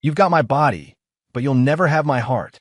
You've got my body, but you'll never have my heart.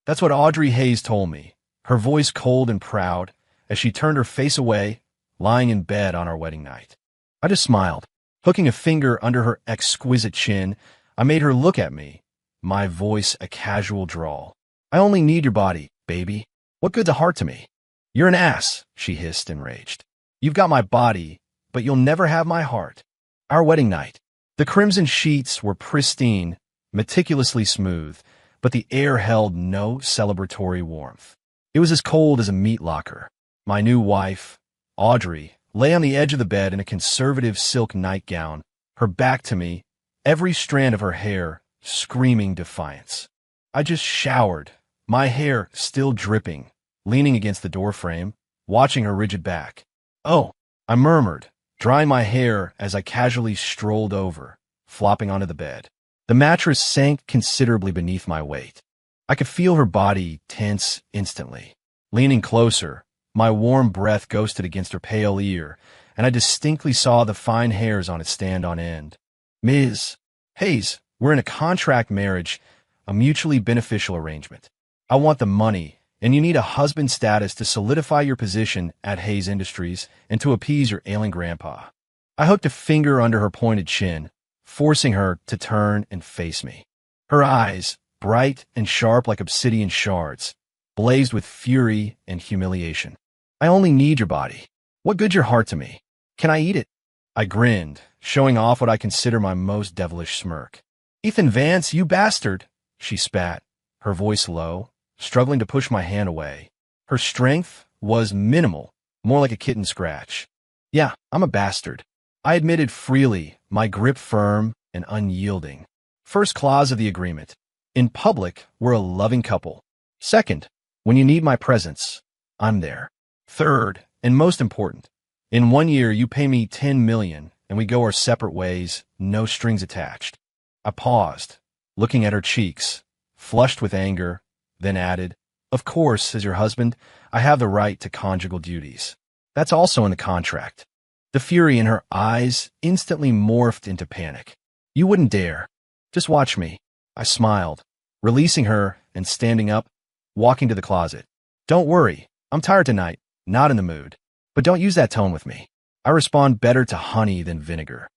That's what Audrey Hayes told me, her voice cold and proud, as she turned her face away, lying in bed on our wedding night. I just smiled. Hooking a finger under her exquisite chin, I made her look at me, my voice a casual drawl. I only need your body, baby. What good's a heart to me? You're an ass, she hissed, enraged. You've got my body, but you'll never have my heart. Our wedding night. The crimson sheets were pristine, meticulously smooth, but the air held no celebratory warmth. It was as cold as a meat locker. My new wife, Audrey, lay on the edge of the bed in a conservative silk nightgown, her back to me, every strand of her hair screaming defiance. I just showered, my hair still dripping, leaning against the doorframe, watching her rigid back. Oh, I murmured, drying my hair as I casually strolled over, flopping onto the bed. The mattress sank considerably beneath my weight. I could feel her body tense instantly. Leaning closer, my warm breath ghosted against her pale ear, and I distinctly saw the fine hairs on it stand on end. Ms. Hayes, we're in a contract marriage, a mutually beneficial arrangement. I want the money, and you need a husband status to solidify your position at Hayes Industries and to appease your ailing grandpa. I hooked a finger under her pointed chin, forcing her to turn and face me. Her eyes, bright and sharp like obsidian shards, blazed with fury and humiliation. I only need your body. What good's your heart to me? Can I eat it? I grinned, showing off what I consider my most devilish smirk. Ethan Vance, you bastard, she spat, her voice low, struggling to push my hand away. Her strength was minimal, more like a kitten scratch. Yeah, I'm a bastard. I admitted freely, my grip firm and unyielding. First clause of the agreement. In public, we're a loving couple. Second, when you need my presence, I'm there. Third, and most important, in 1 year you pay me $10 million and we go our separate ways, no strings attached. I paused, looking at her cheeks, flushed with anger, then added, of course, as your husband, I have the right to conjugal duties. That's also in the contract. The fury in her eyes instantly morphed into panic. You wouldn't dare. Just watch me. I smiled, releasing her and standing up, walking to the closet. Don't worry, I'm tired tonight, not in the mood. But don't use that tone with me. I respond better to honey than vinegar.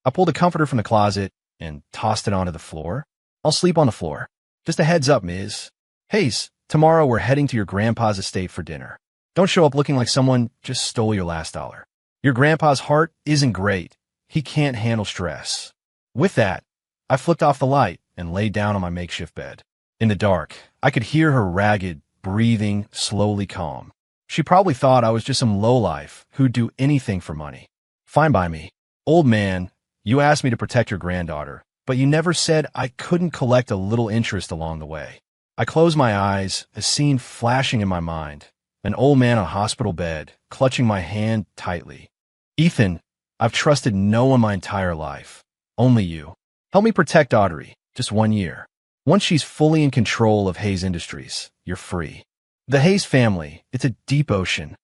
I pulled a comforter from the closet and tossed it onto the floor. I'll sleep on the floor. Just a heads up, Ms. Hayes, tomorrow we're heading to your grandpa's estate for dinner. Don't show up looking like someone just stole your last dollar. Your grandpa's heart isn't great. He can't handle stress. With that, I flicked off the light and lay down on my makeshift bed. In the dark, I could hear her ragged, breathing, slowly calm. She probably thought I was just some lowlife who'd do anything for money. Fine by me. Old man, you asked me to protect your granddaughter, but you never said I couldn't collect a little interest along the way. I closed my eyes, a scene flashing in my mind. An old man on a hospital bed, clutching my hand tightly. Ethan, I've trusted no one my entire life. Only you. Help me protect Audrey, just 1 year. Once she's fully in control of Hayes Industries, you're free. The Hayes family, it's a deep ocean.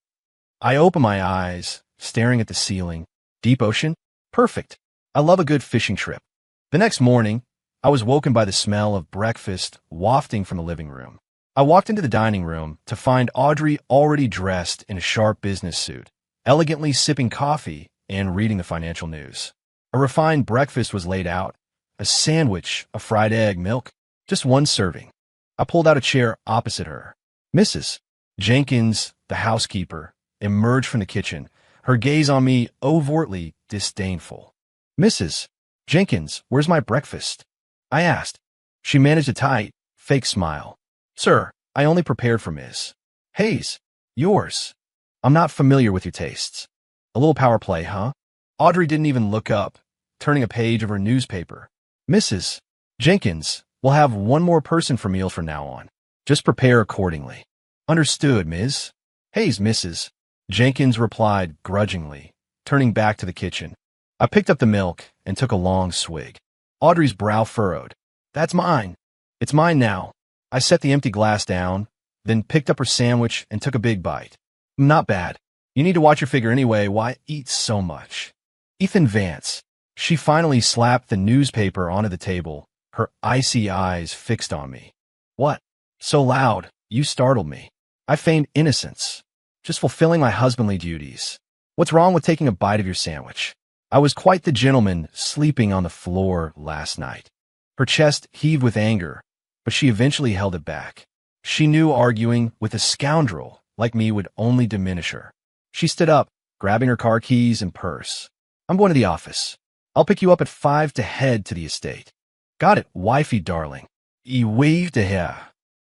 I open my eyes, staring at the ceiling. Deep ocean? Perfect. I love a good fishing trip. The next morning, I was woken by the smell of breakfast wafting from the living room. I walked into the dining room to find Audrey already dressed in a sharp business suit, elegantly sipping coffee and reading the financial news. A refined breakfast was laid out, a sandwich, a fried egg, milk, just one serving. I pulled out a chair opposite her. Mrs. Jenkins, the housekeeper, emerged from the kitchen, her gaze on me overtly disdainful. Mrs. Jenkins, where's my breakfast? I asked. She managed a tight, fake smile. Sir, I only prepared for Ms. Hayes. Yours. I'm not familiar with your tastes. A little power play, huh? Audrey didn't even look up, turning a page of her newspaper. Mrs. Jenkins, we'll have one more person for meals from now on. Just prepare accordingly. Understood, Ms. Hayes, Mrs. Jenkins replied grudgingly, turning back to the kitchen. I picked up the milk and took a long swig. Audrey's brow furrowed. That's mine. It's mine now. I set the empty glass down, then picked up her sandwich and took a big bite. Not bad. You need to watch your figure anyway. Why eat so much? Ethan Vance. She finally slapped the newspaper onto the table, her icy eyes fixed on me. What? So loud, you startled me. I feigned innocence, just fulfilling my husbandly duties. What's wrong with taking a bite of your sandwich? I was quite the gentleman sleeping on the floor last night. Her chest heaved with anger, but she eventually held it back. She knew arguing with a scoundrel like me would only diminish her. She stood up, grabbing her car keys and purse. I'm going to the office. I'll pick you up at 5 to head to the estate. Got it, wifey darling. He waved to her.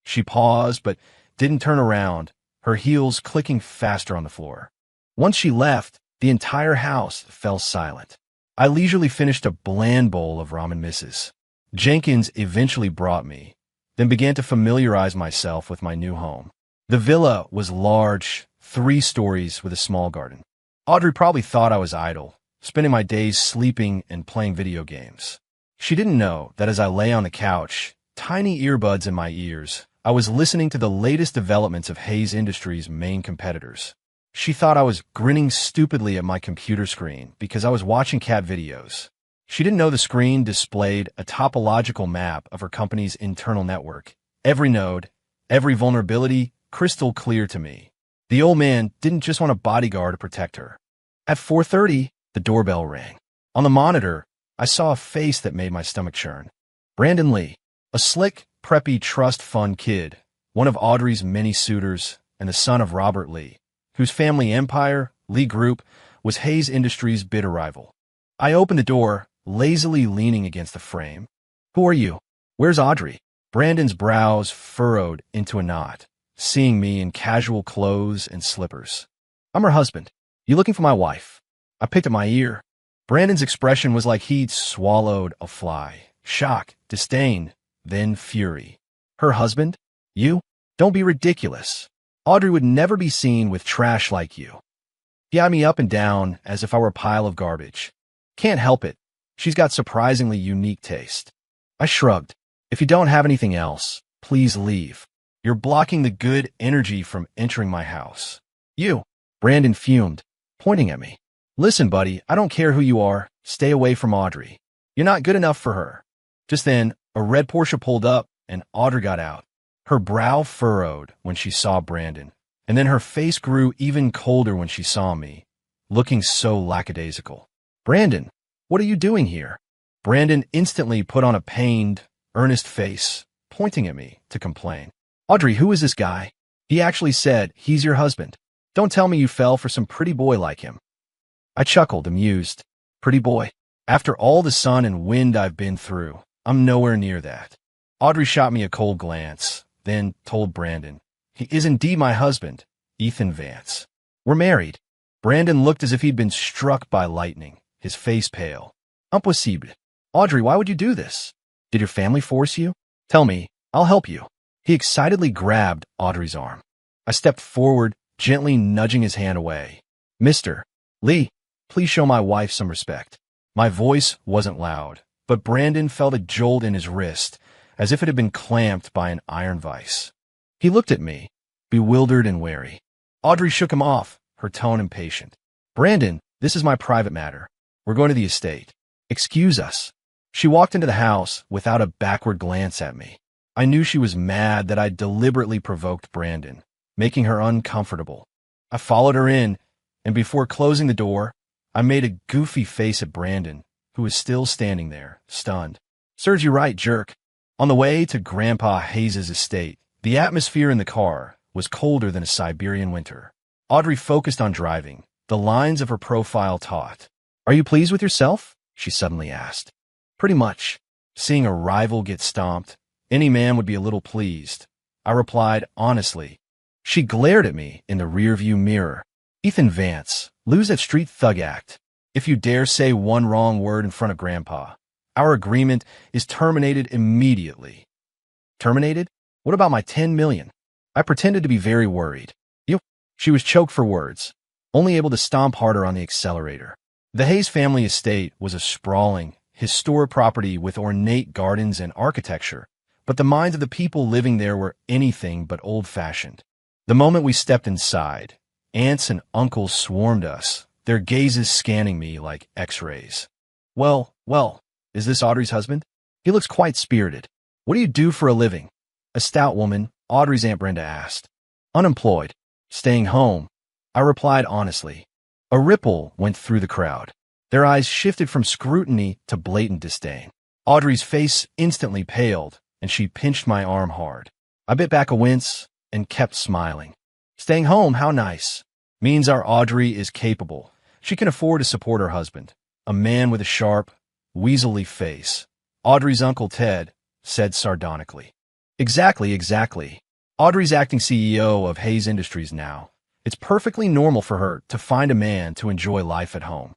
She paused, but didn't turn around, her heels clicking faster on the floor. Once she left, the entire house fell silent. I leisurely finished a bland bowl of ramen misses. Jenkins eventually brought me, then began to familiarize myself with my new home. The villa was large, 3 stories with a small garden. Audrey probably thought I was idle, spending my days sleeping and playing video games. She didn't know that as I lay on the couch, tiny earbuds in my ears, I was listening to the latest developments of Hayes Industries' main competitors. She thought I was grinning stupidly at my computer screen because I was watching cat videos. She didn't know the screen displayed a topological map of her company's internal network. Every node, every vulnerability, crystal clear to me. The old man didn't just want a bodyguard to protect her. At 4:30, the doorbell rang. On the monitor, I saw a face that made my stomach churn. Brandon Lee, a slick, preppy trust fund kid, one of Audrey's many suitors, and the son of Robert Lee, whose family empire, Lee Group, was Hayes Industries' bitter rival. I opened the door, lazily leaning against the frame. Who are you? Where's Audrey? Brandon's brows furrowed into a knot, seeing me in casual clothes and slippers. I'm her husband. You looking for my wife? I picked up my ear. Brandon's expression was like he'd swallowed a fly. Shock, disdain, then fury. Her husband? You? Don't be ridiculous. Audrey would never be seen with trash like you. He eyed me up and down as if I were a pile of garbage. Can't help it. She's got surprisingly unique taste. I shrugged. If you don't have anything else, please leave. You're blocking the good energy from entering my house. You. Brandon fumed, pointing at me. Listen, buddy, I don't care who you are. Stay away from Audrey. You're not good enough for her. Just then, a red Porsche pulled up, and Audrey got out. Her brow furrowed when she saw Brandon, and then her face grew even colder when she saw me, looking so lackadaisical. Brandon, what are you doing here? Brandon instantly put on a pained, earnest face, pointing at me to complain. Audrey, who is this guy? He actually said he's your husband. Don't tell me you fell for some pretty boy like him. I chuckled, amused. Pretty boy. After all the sun and wind I've been through, I'm nowhere near that. Audrey shot me a cold glance, then told Brandon, he is indeed my husband, Ethan Vance. We're married. Brandon looked as if he'd been struck by lightning, his face pale. Impossible. Audrey, why would you do this? Did your family force you? Tell me, I'll help you. He excitedly grabbed Audrey's arm. I stepped forward, gently nudging his hand away. Mr. Lee, please show my wife some respect. My voice wasn't loud, but Brandon felt a jolt in his wrist, as if it had been clamped by an iron vise. He looked at me, bewildered and wary. Audrey shook him off, her tone impatient. Brandon, this is my private matter. We're going to the estate. Excuse us. She walked into the house without a backward glance at me. I knew she was mad that I'd deliberately provoked Brandon, making her uncomfortable. I followed her in, and before closing the door, I made a goofy face at Brandon, who was still standing there, stunned. Serves you right, jerk. On the way to Grandpa Hayes' estate, the atmosphere in the car was colder than a Siberian winter. Audrey focused on driving, the lines of her profile taut. Are you pleased with yourself? She suddenly asked. Pretty much. Seeing a rival get stomped, any man would be a little pleased. I replied honestly. She glared at me in the rearview mirror. Ethan Vance, lose that street thug act. If you dare say one wrong word in front of Grandpa, our agreement is terminated immediately. Terminated? What about my 10 million? I pretended to be very worried. She was choked for words, only able to stomp harder on the accelerator. The Hayes family estate was a sprawling, historic property with ornate gardens and architecture, but the minds of the people living there were anything but old-fashioned. The moment we stepped inside, aunts and uncles swarmed us, their gazes scanning me like X-rays. Well, is this Audrey's husband? He looks quite spirited. What do you do for a living? A stout woman, Audrey's Aunt Brenda asked. Unemployed. Staying home. I replied honestly. A ripple went through the crowd. Their eyes shifted from scrutiny to blatant disdain. Audrey's face instantly paled, and she pinched my arm hard. I bit back a wince and kept smiling. Staying home, how nice. Means our Audrey is capable. She can afford to support her husband, a man with a sharp, weaselly face. Audrey's Uncle Ted said sardonically. Exactly. Audrey's acting CEO of Hayes Industries now. It's perfectly normal for her to find a man to enjoy life at home.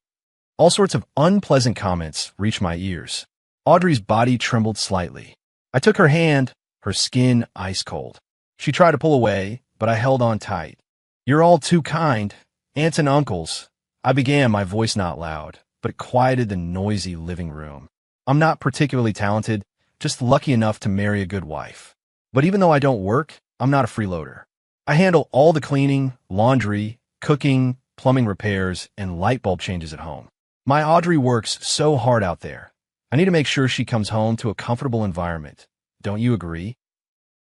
All sorts of unpleasant comments reached my ears. Audrey's body trembled slightly. I took her hand, her skin ice cold. She tried to pull away, but I held on tight. You're all too kind, aunts and uncles. I began, my voice not loud, but it quieted the noisy living room. I'm not particularly talented, just lucky enough to marry a good wife. But even though I don't work, I'm not a freeloader. I handle all the cleaning, laundry, cooking, plumbing repairs, and light bulb changes at home. My Audrey works so hard out there. I need to make sure she comes home to a comfortable environment. Don't you agree?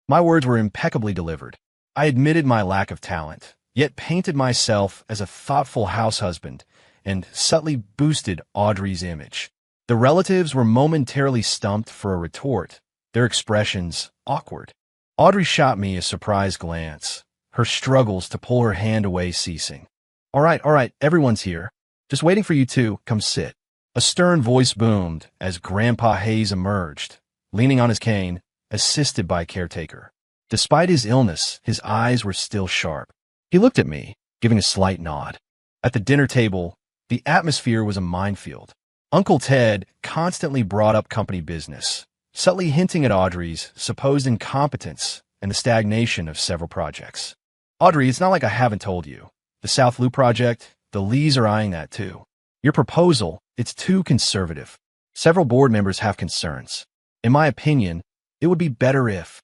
My words were impeccably delivered. I admitted my lack of talent, yet painted myself as a thoughtful house husband and subtly boosted Audrey's image. The relatives were momentarily stumped for a retort, their expressions awkward. Audrey shot me a surprised glance, her struggles to pull her hand away ceasing. All right, everyone's here. Just waiting for you two. Come sit. A stern voice boomed as Grandpa Hayes emerged, leaning on his cane, assisted by a caretaker. Despite his illness, his eyes were still sharp. He looked at me, giving a slight nod. At the dinner table, the atmosphere was a minefield. Uncle Ted constantly brought up company business, subtly hinting at Audrey's supposed incompetence and the stagnation of several projects. Audrey, it's not like I haven't told you. The South Loop project, the Lees are eyeing that too. Your proposal, it's too conservative. Several board members have concerns. In my opinion, it would be better if...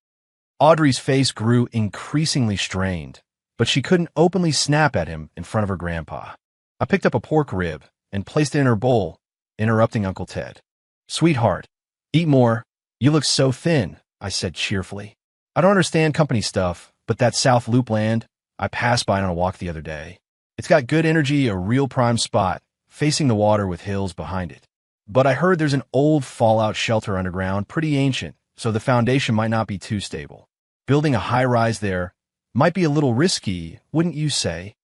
Audrey's face grew increasingly strained, but she couldn't openly snap at him in front of her grandpa. I picked up a pork rib and placed it in her bowl, interrupting Uncle Ted. Sweetheart, eat more. You look so thin, I said cheerfully. I don't understand company stuff, but that South Loop land, I passed by it on a walk the other day. It's got good energy, a real prime spot, facing the water with hills behind it. But I heard there's an old fallout shelter underground, pretty ancient, so the foundation might not be too stable. Building a high-rise there might be a little risky, wouldn't you say?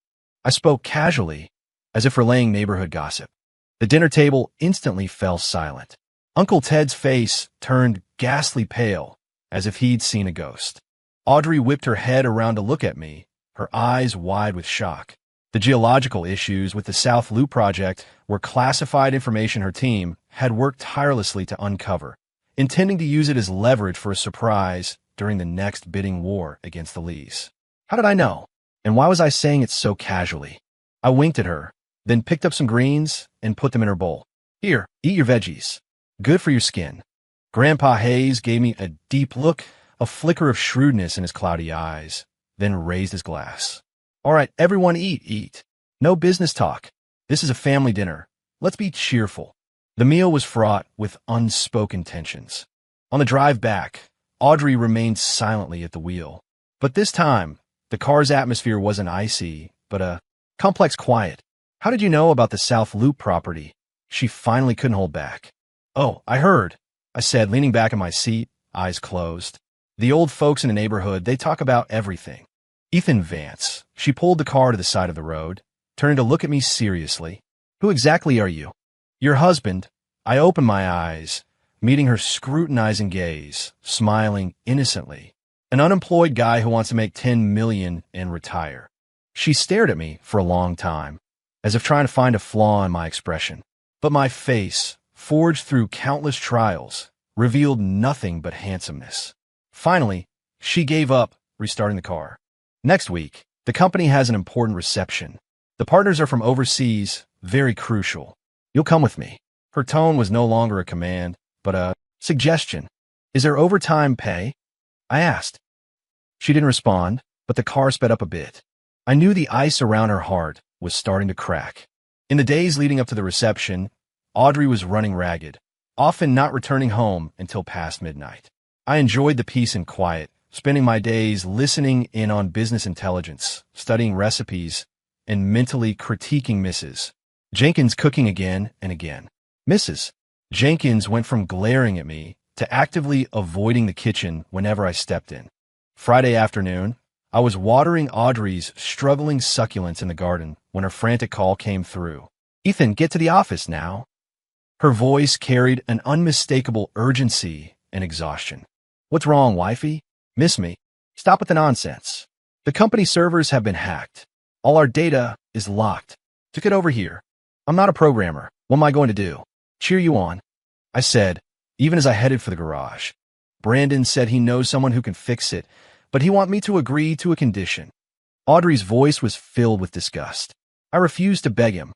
I spoke casually, as if relaying neighborhood gossip. The dinner table instantly fell silent. Uncle Ted's face turned ghastly pale, as if he'd seen a ghost. Audrey whipped her head around to look at me, her eyes wide with shock. The geological issues with the South Loop project were classified information her team had worked tirelessly to uncover, intending to use it as leverage for a surprise during the next bidding war against the Lees. How did I know? And why was I saying it so casually? I winked at her, then picked up some greens and put them in her bowl. Here, eat your veggies. Good for your skin. Grandpa Hayes gave me a deep look, a flicker of shrewdness in his cloudy eyes, then raised his glass. All right, everyone eat. No business talk. This is a family dinner. Let's be cheerful. The meal was fraught with unspoken tensions. On the drive back, Audrey remained silently at the wheel. But this time, the car's atmosphere wasn't icy, but a complex quiet. How did you know about the South Loop property? She finally couldn't hold back. Oh, I heard, I said, leaning back in my seat, eyes closed. The old folks in the neighborhood, they talk about everything. Ethan Vance. She pulled the car to the side of the road, turning to look at me seriously. Who exactly are you? Your husband. I opened my eyes, meeting her scrutinizing gaze, smiling innocently. An unemployed guy who wants to make $10 million and retire. She stared at me for a long time, as if trying to find a flaw in my expression. But my face, forged through countless trials, revealed nothing but handsomeness. Finally, she gave up, restarting the car. Next week, the company has an important reception. The partners are from overseas, very crucial. You'll come with me. Her tone was no longer a command, but a suggestion. Is there overtime pay? I asked. She didn't respond, but the car sped up a bit. I knew the ice around her heart was starting to crack. In the days leading up to the reception, Audrey was running ragged. often not returning home until past midnight. I enjoyed the peace and quiet, spending my days listening in on business intelligence, studying recipes, and mentally critiquing Mrs. Jenkins cooking again and again. Mrs. Jenkins went from glaring at me to actively avoiding the kitchen whenever I stepped in. Friday afternoon, I was watering Audrey's struggling succulents in the garden when her frantic call came through. "Ethan, get to the office now." Her voice carried an unmistakable urgency and exhaustion. "What's wrong, wifey? Miss me? Stop with the nonsense. The company servers have been hacked. All our data is locked. To get over here. I'm not a programmer. What am I going to do? Cheer you on," I said, even as I headed for the garage. "Brandon said he knows someone who can fix it, but he wants me to agree to a condition." Audrey's voice was filled with disgust. I refused to beg him.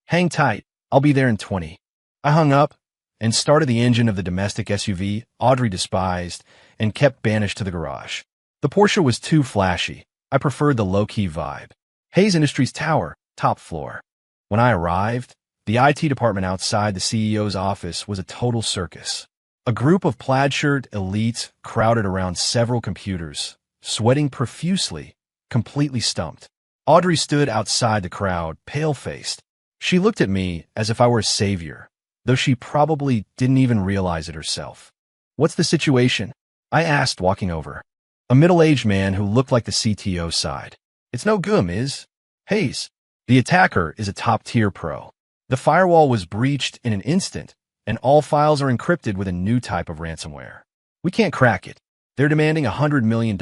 "Hang tight. I'll be there in 20. I hung up and started the engine of the domestic SUV Audrey despised and kept banished to the garage. The Porsche was too flashy. I preferred the low-key vibe. Hayes Industries Tower, top floor. When I arrived, the IT department outside the CEO's office was a total circus. A group of plaid-shirt elites crowded around several computers, sweating profusely, completely stumped. Audrey stood outside the crowd, pale-faced. She looked at me as if I were a savior, though she probably didn't even realize it herself. "What's the situation?" I asked, walking over. A middle-aged man who looked like the CTO sighed. "It's no good, Ms. Hayes. The attacker is a top-tier pro. The firewall was breached in an instant, and all files are encrypted with a new type of ransomware. We can't crack it. They're demanding $100 million,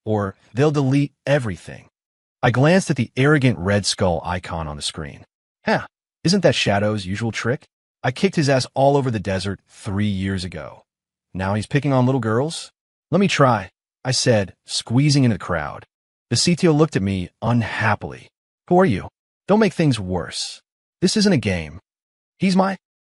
or they'll delete everything." I glanced at the arrogant red skull icon on the screen. Isn't that Shadow's usual trick? I kicked his ass all over the desert 3 years ago. Now he's picking on little girls? "Let me try," I said, squeezing into the crowd. The CTO looked at me unhappily. "Who are you? Don't make things worse. This isn't a game."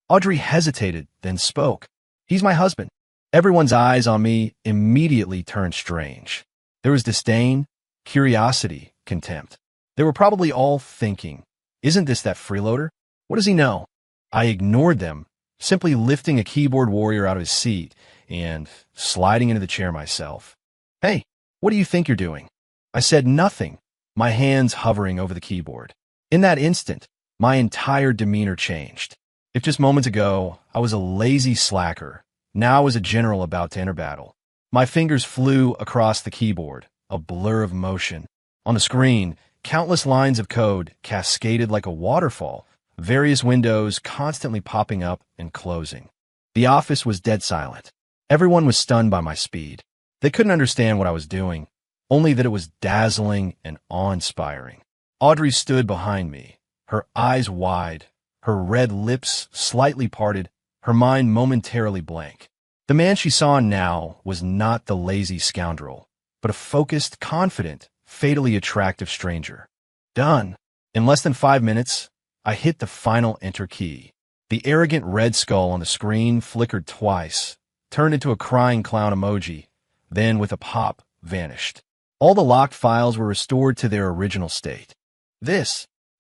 Audrey hesitated, then spoke. "He's my husband." Everyone's eyes on me immediately turned strange. There was disdain, curiosity, contempt. They were probably all thinking, "Isn't this that freeloader? What does he know?" I ignored them, simply lifting a keyboard warrior out of his seat and sliding into the chair myself. "Hey, what do you think you're doing?" I said nothing, my hands hovering over the keyboard. In that instant, my entire demeanor changed. If just moments ago I was a lazy slacker, now I was a general about to enter battle. My fingers flew across the keyboard, a blur of motion. On the screen, countless lines of code cascaded like a waterfall, various windows constantly popping up and closing. The office was dead silent. Everyone was stunned by my speed. They couldn't understand what I was doing, only that it was dazzling and awe-inspiring. Audrey stood behind me, her eyes wide, her red lips slightly parted, her mind momentarily blank. The man she saw now was not the lazy scoundrel, but a focused, confident, fatally attractive stranger. Done. In less than 5 minutes, I hit the final enter key. The arrogant red skull on the screen flickered twice, turned into a crying clown emoji, then with a pop, vanished. All the locked files were restored to their original state.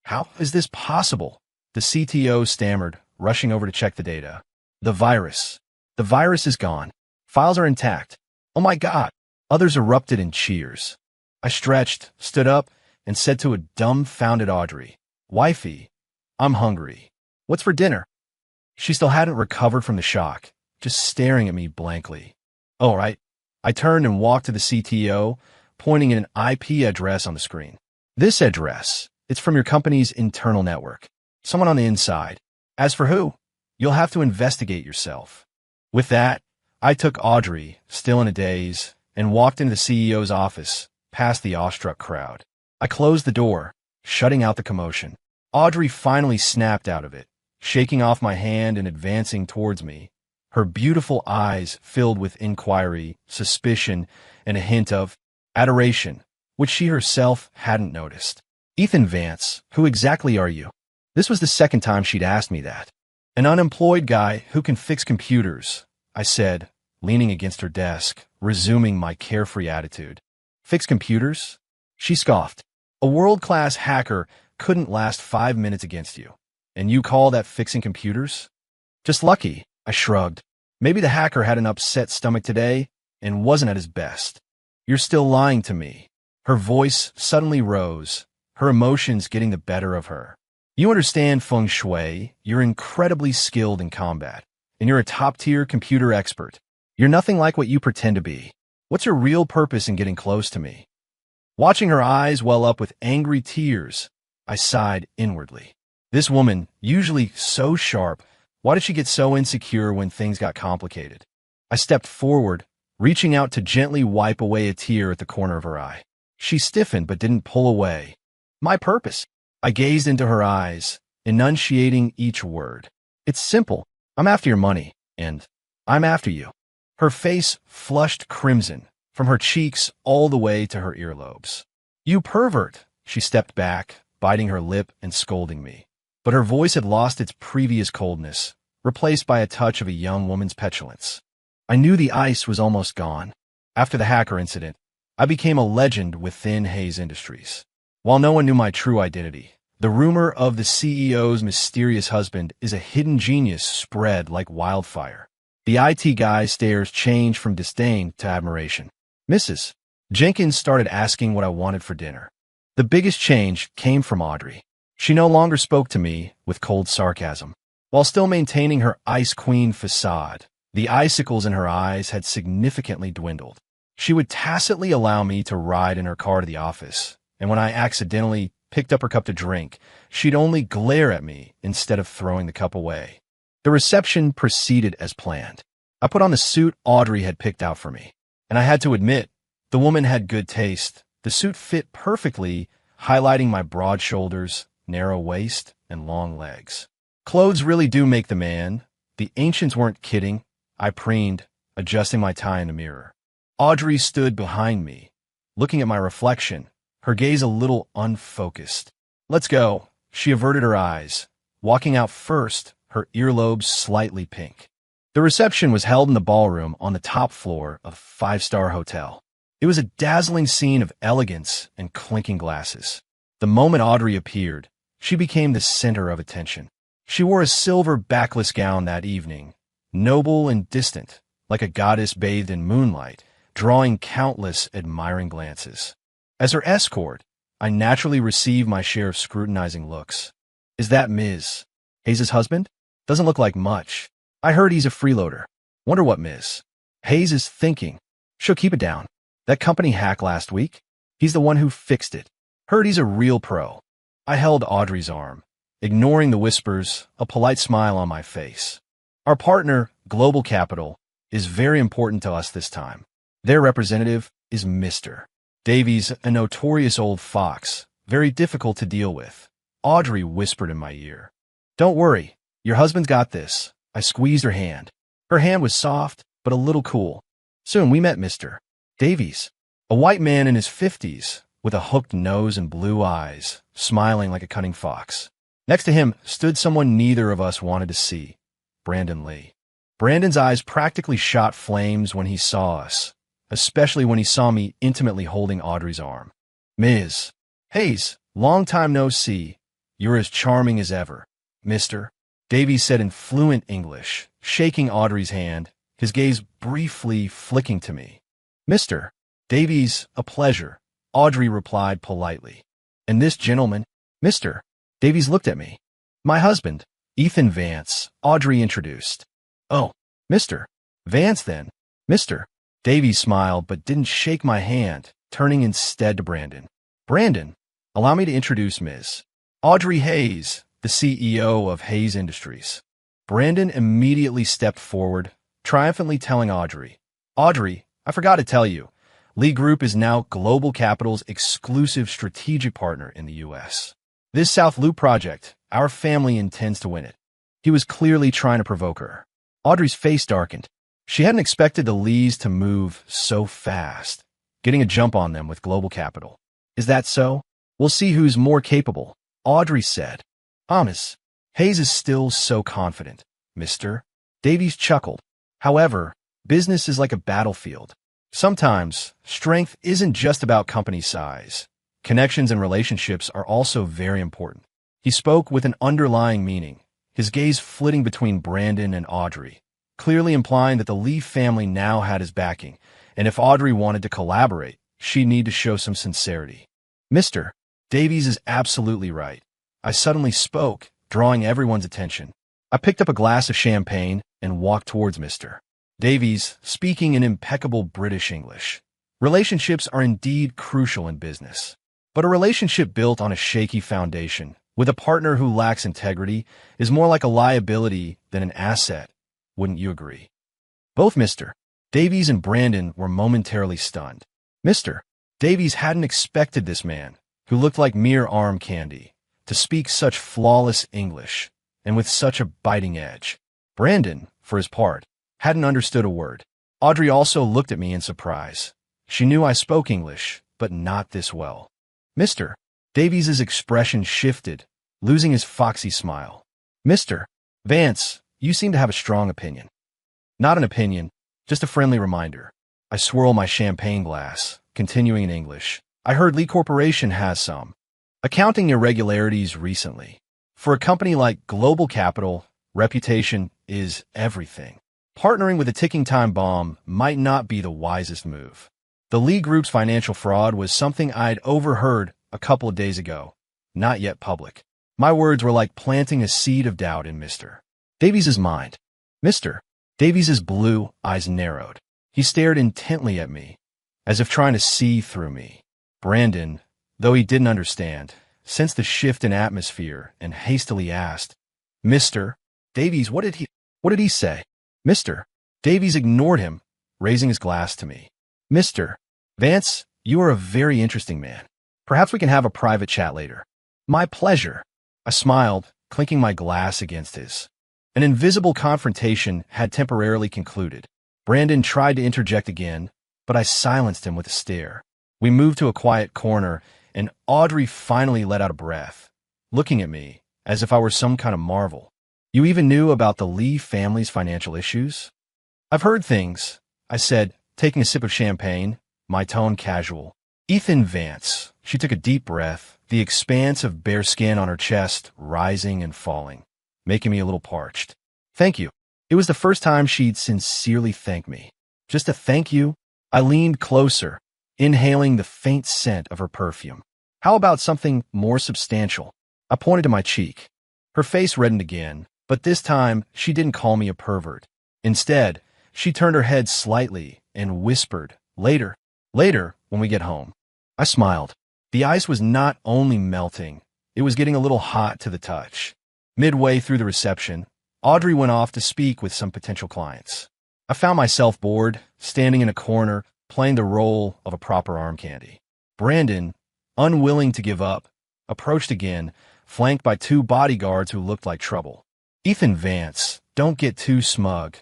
How is this possible? The CTO stammered, rushing over to check the data. The virus is gone. Files are intact. Oh my God. Others erupted in cheers. I stretched, stood up, and said to a dumbfounded Audrey, "Wifey, I'm hungry. What's for dinner?" She still hadn't recovered from the shock, just staring at me blankly. "All right." I turned and walked to the CTO, pointing at an IP address on the screen. "This address, it's from your company's internal network. Someone on the inside. As for who, you'll have to investigate yourself." With that, I took Audrey, still in a daze, and walked into the CEO's office, past the awestruck crowd. I closed the door, shutting out the commotion. Audrey finally snapped out of it, shaking off my hand and advancing towards me, her beautiful eyes filled with inquiry, suspicion, and a hint of adoration, which she herself hadn't noticed. "Ethan Vance, who exactly are you?" This was the second time she'd asked me that. "An unemployed guy who can fix computers," I said, leaning against her desk, resuming my carefree attitude. "Fix computers?" She scoffed. "A world-class hacker couldn't last 5 minutes against you. And you call that fixing computers? Just lucky. I shrugged. Maybe the hacker had an upset stomach today and wasn't at his best. You're still lying to me. Her voice suddenly rose, her emotions getting the better of her. You understand feng shui, you're incredibly skilled in combat, and you're a top-tier computer expert. You're nothing like what you pretend to be. What's your real purpose in getting close to me? Watching her eyes well up with angry tears, I sighed inwardly. This woman, usually so sharp, why did she get so insecure when things got complicated? I stepped forward, reaching out to gently wipe away a tear at the corner of her eye. She stiffened but didn't pull away. My purpose? I gazed into her eyes, enunciating each word. It's simple. I'm after your money, and I'm after you. Her face flushed crimson, from her cheeks all the way to her earlobes. You pervert! She stepped back, biting her lip and scolding me. But her voice had lost its previous coldness, replaced by a touch of a young woman's petulance. I knew the ice was almost gone. After the hacker incident, I became a legend within Hayes Industries. While no one knew my true identity, the rumor of the CEO's mysterious husband is a hidden genius spread like wildfire. The IT guy's stares changed from disdain to admiration. Mrs. Jenkins started asking what I wanted for dinner. The biggest change came from Audrey. She no longer spoke to me with cold sarcasm. While still maintaining her Ice Queen facade, the icicles in her eyes had significantly dwindled. She would tacitly allow me to ride in her car to the office, and when I accidentally picked up her cup to drink, she'd only glare at me instead of throwing the cup away. The reception proceeded as planned. I put on the suit Audrey had picked out for me, and I had to admit, the woman had good taste. The suit fit perfectly, highlighting my broad shoulders, narrow waist, and long legs. Clothes really do make the man. The ancients weren't kidding. I preened, adjusting my tie in the mirror. Audrey stood behind me, looking at my reflection, her gaze a little unfocused. Let's go. She averted her eyes, walking out first, her earlobes slightly pink. The reception was held in the ballroom on the top floor of a five-star hotel. It was a dazzling scene of elegance and clinking glasses. The moment Audrey appeared, she became the center of attention. She wore a silver backless gown that evening, noble and distant, like a goddess bathed in moonlight, drawing countless admiring glances. As her escort, I naturally received my share of scrutinizing looks. Is that Ms. Hayes' husband? Doesn't look like much. I heard he's a freeloader. Wonder what Ms. Hayes is thinking. She'll keep it down. That company hack last week? He's the one who fixed it. Heard he's a real pro. I held Audrey's arm, ignoring the whispers, a polite smile on my face. Our partner, Global Capital, is very important to us this time. Their representative is Mr. Davies, a notorious old fox, very difficult to deal with. Audrey whispered in my ear. Don't worry, your husband's got this. I squeezed her hand. Her hand was soft, but a little cool. Soon we met Mr. Davies, a white man in his 50s, with a hooked nose and blue eyes, smiling like a cunning fox. Next to him stood someone neither of us wanted to see, Brandon Lee. Brandon's eyes practically shot flames when he saw us, especially when he saw me intimately holding Audrey's arm. Ms. Hayes, long time no see. You're as charming as ever. Mr. Davies said in fluent English, shaking Audrey's hand, his gaze briefly flicking to me. Mr. Davies, a pleasure, Audrey replied politely. And this gentleman, Mr. Davies looked at me. My husband, Ethan Vance, Audrey introduced. Oh, Mr. Vance then. Mr. Davies smiled but didn't shake my hand, turning instead to Brandon. Brandon, allow me to introduce Ms. Audrey Hayes, the CEO of Hayes Industries. Brandon immediately stepped forward, triumphantly telling Audrey, Audrey, I forgot to tell you, Lee Group is now Global Capital's exclusive strategic partner in the U.S. This South Loop project, our family intends to win it. He was clearly trying to provoke her. Audrey's face darkened. She hadn't expected the Lees to move so fast, getting a jump on them with Global Capital. Is that so? We'll see who's more capable, Audrey said. Thomas, Hayes is still so confident, Mr. Davies chuckled. However, business is like a battlefield. Sometimes, strength isn't just about company size. Connections and relationships are also very important. He spoke with an underlying meaning, his gaze flitting between Brandon and Audrey, clearly implying that the Lee family now had his backing, and if Audrey wanted to collaborate, she'd need to show some sincerity. Mr. Davies is absolutely right. I suddenly spoke, drawing everyone's attention. I picked up a glass of champagne and walked towards Mr. Davies, speaking in impeccable British English. Relationships are indeed crucial in business. But a relationship built on a shaky foundation, with a partner who lacks integrity, is more like a liability than an asset. Wouldn't you agree? Both Mr. Davies and Brandon were momentarily stunned. Mr. Davies hadn't expected this man, who looked like mere arm candy, to speak such flawless English, and with such a biting edge. Brandon, for his part, hadn't understood a word. Audrey also looked at me in surprise. She knew I spoke English, but not this well. Mr. Davies's expression shifted, losing his foxy smile. Mr. Vance, you seem to have a strong opinion. Not an opinion, just a friendly reminder. I swirl my champagne glass, continuing in English. I heard Lee Corporation has some accounting irregularities recently. For a company like Global Capital, reputation is everything. Partnering with a ticking time bomb might not be the wisest move. The Lee Group's financial fraud was something I'd overheard a couple of days ago, not yet public. My words were like planting a seed of doubt in Mr. Davies's mind. Mr. Davies's blue eyes narrowed. He stared intently at me, as if trying to see through me. Brandon, though he didn't understand, sensed the shift in atmosphere and hastily asked, Mr. Davies, what did he say? Mr. Davies ignored him, raising his glass to me. Mr. Vance, you are a very interesting man. Perhaps we can have a private chat later. My pleasure. I smiled, clinking my glass against his. An invisible confrontation had temporarily concluded. Brandon tried to interject again, but I silenced him with a stare. We moved to a quiet corner, and Audrey finally let out a breath, looking at me as if I were some kind of marvel. You even knew about the Lee family's financial issues? I've heard things, I said, taking a sip of champagne, my tone casual. Ethan Vance. She took a deep breath, the expanse of bare skin on her chest rising and falling, making me a little parched. Thank you. It was the first time she'd sincerely thanked me. Just a thank you? I leaned closer, inhaling the faint scent of her perfume. How about something more substantial? I pointed to my cheek. Her face reddened again, but this time she didn't call me a pervert. Instead, she turned her head slightly and whispered, Later, when we get home. I smiled. The ice was not only melting, it was getting a little hot to the touch. Midway through the reception, Audrey went off to speak with some potential clients. I found myself bored, standing in a corner, playing the role of a proper arm candy. Brandon, unwilling to give up, approached again, flanked by two bodyguards who looked like trouble. Ethan Vance, don't get too smug,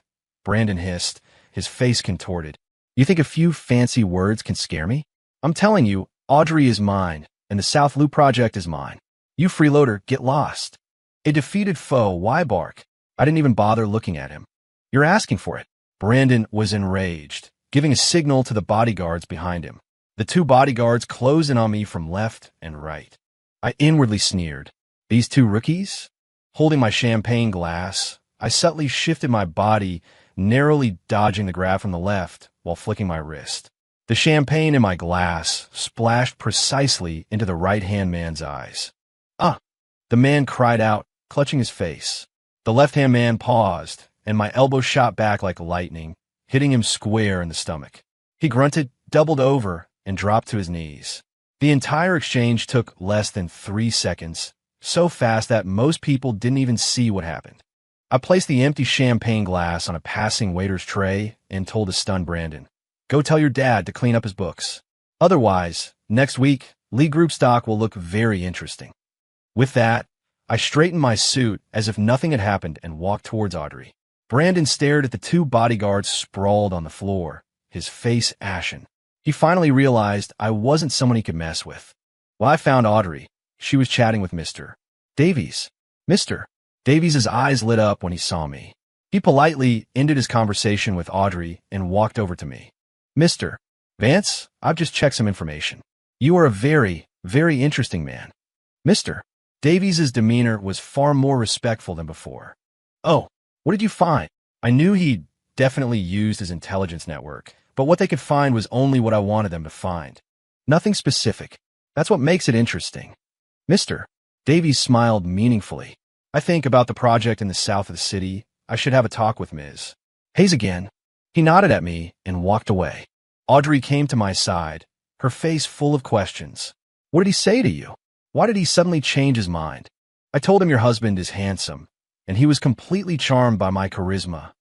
Brandon hissed, his face contorted. You think a few fancy words can scare me? I'm telling you, Audrey is mine, and the South Loop project is mine. You freeloader, get lost. A defeated foe, why bark? I didn't even bother looking at him. You're asking for it. Brandon was enraged, giving a signal to the bodyguards behind him. The two bodyguards closed in on me from left and right. I inwardly sneered. These two rookies? Holding my champagne glass, I subtly shifted my body, narrowly dodging the grab from the left while flicking my wrist. The champagne in my glass splashed precisely into the right-hand man's eyes. Ah! The man cried out, clutching his face. The left-hand man paused, and my elbow shot back like lightning, hitting him square in the stomach. He grunted, doubled over, and dropped to his knees. The entire exchange took less than 3 seconds, so fast that most people didn't even see what happened. I placed the empty champagne glass on a passing waiter's tray and told the stunned Brandon, Go tell your dad to clean up his books. Otherwise, next week, Lee Group stock will look very interesting. With that, I straightened my suit as if nothing had happened and walked towards Audrey. Brandon stared at the two bodyguards sprawled on the floor, his face ashen. He finally realized I wasn't someone he could mess with. Well, I found Audrey. She was chatting with Mr. Davies. Mr. Davies' eyes lit up when he saw me. He politely ended his conversation with Audrey and walked over to me. Mr. Vance, I've just checked some information. You are a very, very interesting man. Mr. Davies' demeanor was far more respectful than before. Oh, what did you find? I knew he'd definitely used his intelligence network, but what they could find was only what I wanted them to find. Nothing specific. That's what makes it interesting. Mister. Davies smiled meaningfully. I think about the project in the south of the city. I should have a talk with Ms. Hayes again. He nodded at me and walked away. Audrey came to my side, her face full of questions. What did he say to you? Why did he suddenly change his mind? I told him your husband is handsome, and he was completely charmed by my charisma.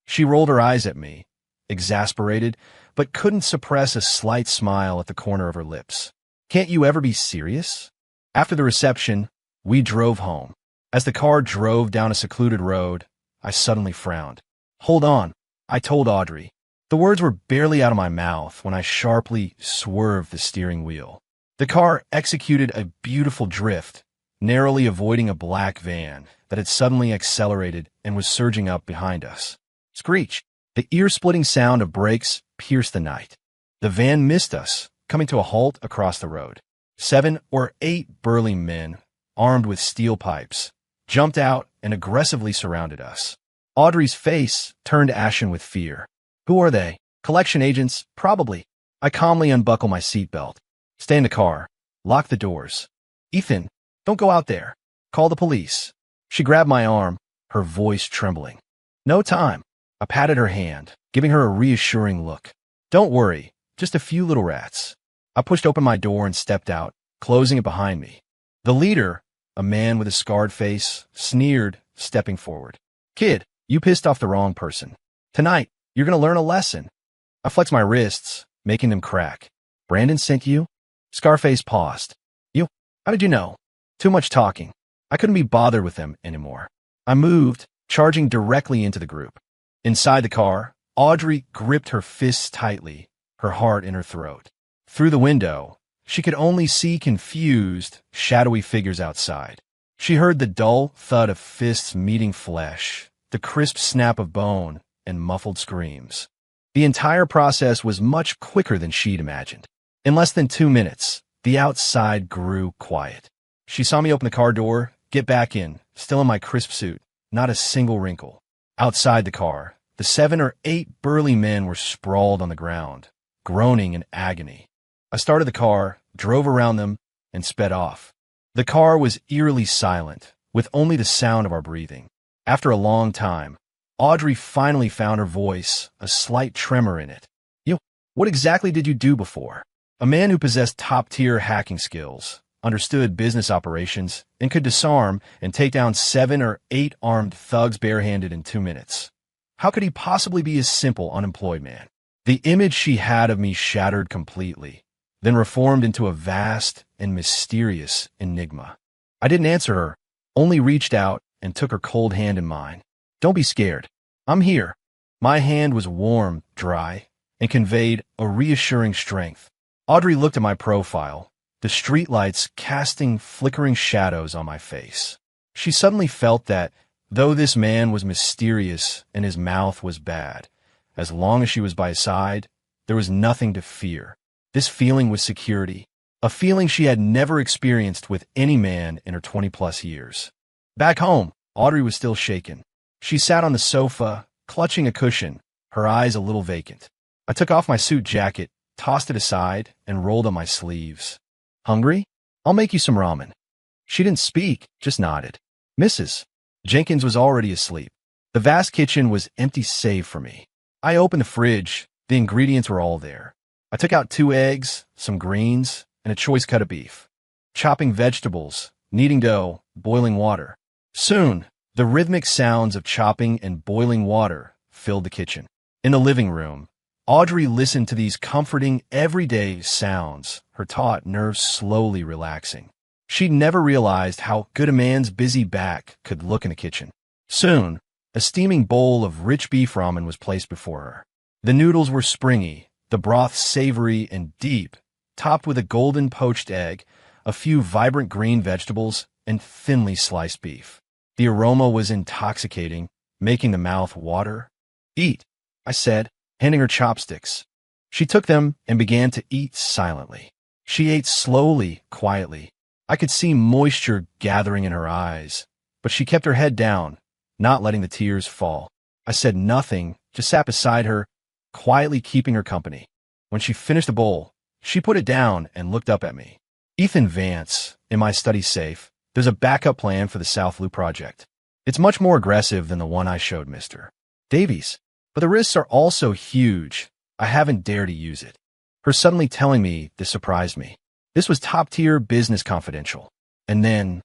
She rolled her eyes at me, exasperated, but couldn't suppress a slight smile at the corner of her lips. Can't you ever be serious? After the reception, we drove home. As the car drove down a secluded road, I suddenly frowned. Hold on, I told Audrey. The words were barely out of my mouth when I sharply swerved the steering wheel. The car executed a beautiful drift, narrowly avoiding a black van that had suddenly accelerated and was surging up behind us. Screech! The ear-splitting sound of brakes pierced the night. The van missed us, coming to a halt across the road. 7 or 8 burly men, armed with steel pipes, jumped out and aggressively surrounded us. Audrey's face turned ashen with fear. Who are they? Collection agents, probably. I calmly unbuckle my seatbelt. Stay in the car. Lock the doors. Ethan, don't go out there. Call the police. She grabbed my arm, her voice trembling. No time. I patted her hand, giving her a reassuring look. Don't worry, just a few little rats. I pushed open my door and stepped out, closing it behind me. The leader, a man with a scarred face, sneered, stepping forward. Kid, you pissed off the wrong person. Tonight, you're going to learn a lesson. I flexed my wrists, making them crack. Brandon sent you? Scarface paused. You? How did you know? Too much talking. I couldn't be bothered with them anymore. I moved, charging directly into the group. Inside the car, Audrey gripped her fists tightly, her heart in her throat. Through the window, she could only see confused, shadowy figures outside. She heard the dull thud of fists meeting flesh, the crisp snap of bone, and muffled screams. The entire process was much quicker than she'd imagined. In less than 2 minutes, the outside grew quiet. She saw me open the car door, get back in, still in my crisp suit, not a single wrinkle. Outside the car, the 7 or 8 burly men were sprawled on the ground, groaning in agony. I started the car, drove around them, and sped off. The car was eerily silent, with only the sound of our breathing. After a long time, Audrey finally found her voice, a slight tremor in it. What exactly did you do before? A man who possessed top-tier hacking skills, understood business operations, and could disarm and take down 7 or 8 armed thugs barehanded in 2 minutes. How could he possibly be a simple, unemployed man? The image she had of me shattered completely, then reformed into a vast and mysterious enigma. I didn't answer her, only reached out and took her cold hand in mine. Don't be scared. I'm here. My hand was warm, dry, and conveyed a reassuring strength. Audrey looked at my profile, the streetlights casting flickering shadows on my face. She suddenly felt that, though this man was mysterious and his mouth was bad, as long as she was by his side, there was nothing to fear. This feeling was security, a feeling she had never experienced with any man in her 20-plus years. Back home, Audrey was still shaken. She sat on the sofa, clutching a cushion, her eyes a little vacant. I took off my suit jacket, tossed it aside, and rolled up my sleeves. Hungry? I'll make you some ramen. She didn't speak, just nodded. Mrs. Jenkins was already asleep. The vast kitchen was empty save for me. I opened the fridge. The ingredients were all there. I took out 2 eggs, some greens, and a choice cut of beef. Chopping vegetables, kneading dough, boiling water. Soon, the rhythmic sounds of chopping and boiling water filled the kitchen. In the living room, Audrey listened to these comforting, everyday sounds, her taut nerves slowly relaxing. She'd never realized how good a man's busy back could look in a kitchen. Soon, a steaming bowl of rich beef ramen was placed before her. The noodles were springy, the broth savory and deep, topped with a golden poached egg, a few vibrant green vegetables, and thinly sliced beef. The aroma was intoxicating, making the mouth water. Eat, I said, handing her chopsticks. She took them and began to eat silently. She ate slowly, quietly. I could see moisture gathering in her eyes, but she kept her head down, not letting the tears fall. I said nothing, just sat beside her, quietly keeping her company. When she finished the bowl, she put it down and looked up at me. Ethan Vance, in my study safe, there's a backup plan for the South Loop project. It's much more aggressive than the one I showed Mr. Davies, but the risks are also huge. I haven't dared to use it. Her suddenly telling me this surprised me. This was top-tier business confidential. And then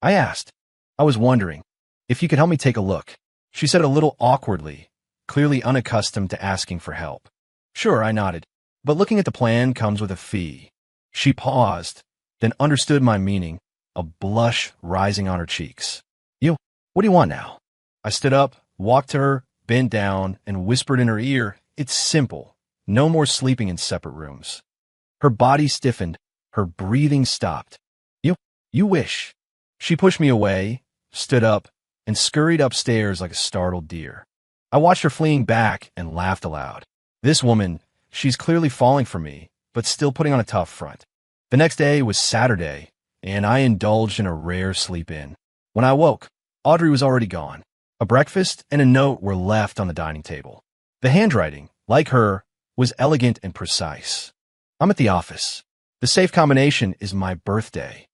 I asked. I was wondering if you could help me take a look. She said a little awkwardly, clearly unaccustomed to asking for help. Sure, I nodded. But looking at the plan comes with a fee. She paused, then understood my meaning, a blush rising on her cheeks. What do you want now? I stood up, walked to her, bent down, and whispered in her ear, it's simple. No more sleeping in separate rooms. Her body stiffened, her breathing stopped. You wish. She pushed me away, stood up, and scurried upstairs like a startled deer. I watched her fleeing back and laughed aloud. This woman, she's clearly falling for me, but still putting on a tough front. The next day was Saturday, and I indulged in a rare sleep-in. When I woke, Audrey was already gone. A breakfast and a note were left on the dining table. The handwriting, like her, was elegant and precise. I'm at the office. The safe combination is my birthday.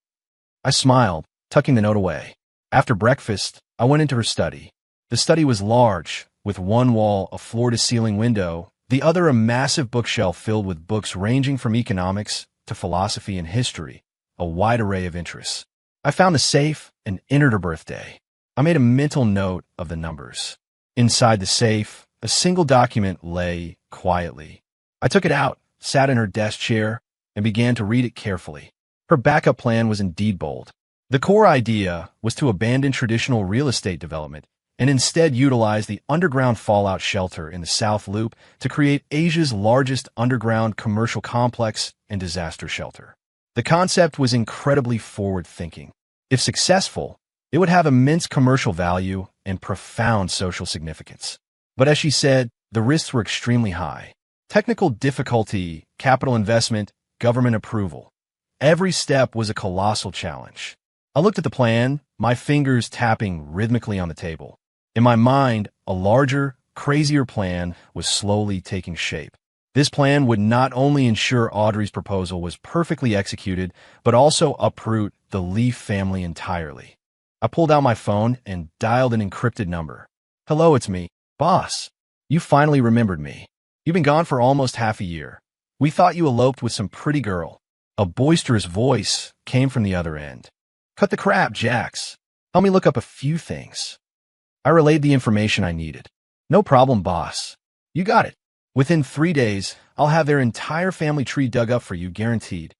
I smiled, tucking the note away. After breakfast, I went into her study. The study was large, with one wall a floor-to-ceiling window, the other a massive bookshelf filled with books ranging from economics to philosophy and history, a wide array of interests. I found the safe and entered her birthday. I made a mental note of the numbers. Inside the safe, a single document lay quietly. I took it out, sat in her desk chair, and began to read it carefully. Her backup plan was indeed bold. The core idea was to abandon traditional real estate development and instead utilize the underground fallout shelter in the South Loop to create Asia's largest underground commercial complex and disaster shelter. The concept was incredibly forward-thinking. If successful, it would have immense commercial value and profound social significance. But as she said, the risks were extremely high. Technical difficulty, capital investment, government approval. Every step was a colossal challenge. I looked at the plan, my fingers tapping rhythmically on the table. In my mind, a larger, crazier plan was slowly taking shape. This plan would not only ensure Audrey's proposal was perfectly executed, but also uproot the Leaf family entirely. I pulled out my phone and dialed an encrypted number. Hello, it's me. Boss. You finally remembered me. You've been gone for almost half a year. We thought you eloped with some pretty girl. A boisterous voice came from the other end. Cut the crap, Jax. Help me look up a few things. I relayed the information I needed. No problem, boss. You got it. Within 3 days, I'll have their entire family tree dug up for you, guaranteed.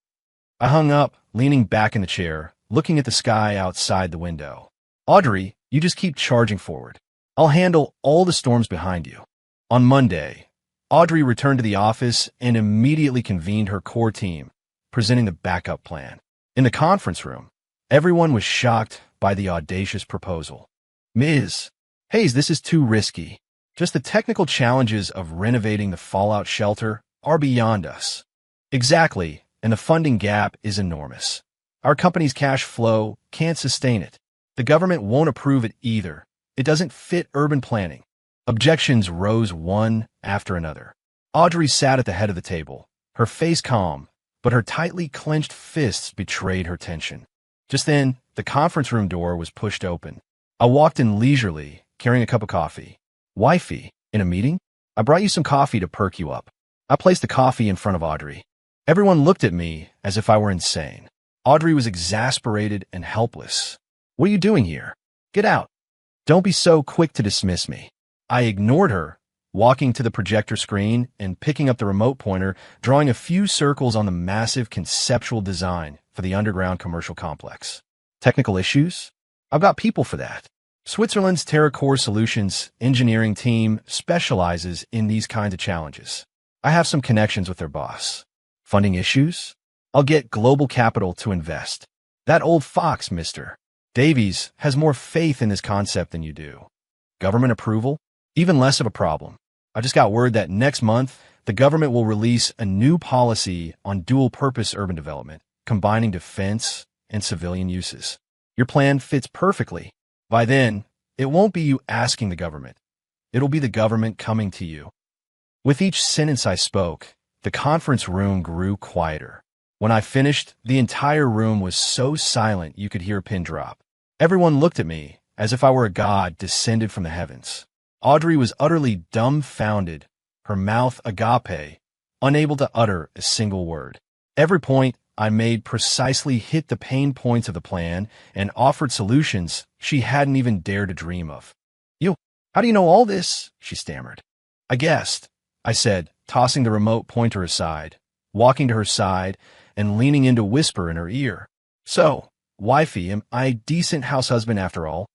I hung up, leaning back in the chair, looking at the sky outside the window. Audrey, you just keep charging forward. I'll handle all the storms behind you. On Monday, Audrey returned to the office and immediately convened her core team, presenting the backup plan. In the conference room, everyone was shocked by the audacious proposal. Ms. Hayes, this is too risky. Just the technical challenges of renovating the fallout shelter are beyond us. Exactly, and the funding gap is enormous. Our company's cash flow can't sustain it. The government won't approve it either. It doesn't fit urban planning. Objections rose one after another. Audrey sat at the head of the table, her face calm, but her tightly clenched fists betrayed her tension. Just then, the conference room door was pushed open. I walked in leisurely, carrying a cup of coffee. Wifey, in a meeting? I brought you some coffee to perk you up. I placed the coffee in front of Audrey. Everyone looked at me as if I were insane. Audrey was exasperated and helpless. What are you doing here? Get out. Don't be so quick to dismiss me. I ignored her, walking to the projector screen and picking up the remote pointer, drawing a few circles on the massive conceptual design for the underground commercial complex. Technical issues? I've got people for that. Switzerland's TerraCore Solutions engineering team specializes in these kinds of challenges. I have some connections with their boss. Funding issues? I'll get global capital to invest. That old fox, Mr. Davies, has more faith in this concept than you do. Government approval? Even less of a problem. I just got word that next month, the government will release a new policy on dual-purpose urban development, combining defense and civilian uses. Your plan fits perfectly. By then, it won't be you asking the government. It'll be the government coming to you. With each sentence I spoke, the conference room grew quieter. When I finished, the entire room was so silent you could hear a pin drop. Everyone looked at me, as if I were a god descended from the heavens. Audrey was utterly dumbfounded, her mouth agape, unable to utter a single word. Every point I made precisely hit the pain points of the plan and offered solutions she hadn't even dared to dream of. How do you know all this? She stammered. I guessed, I said, tossing the remote pointer aside, walking to her side, and leaning in to whisper in her ear. So, wifey, am I a decent house husband after all?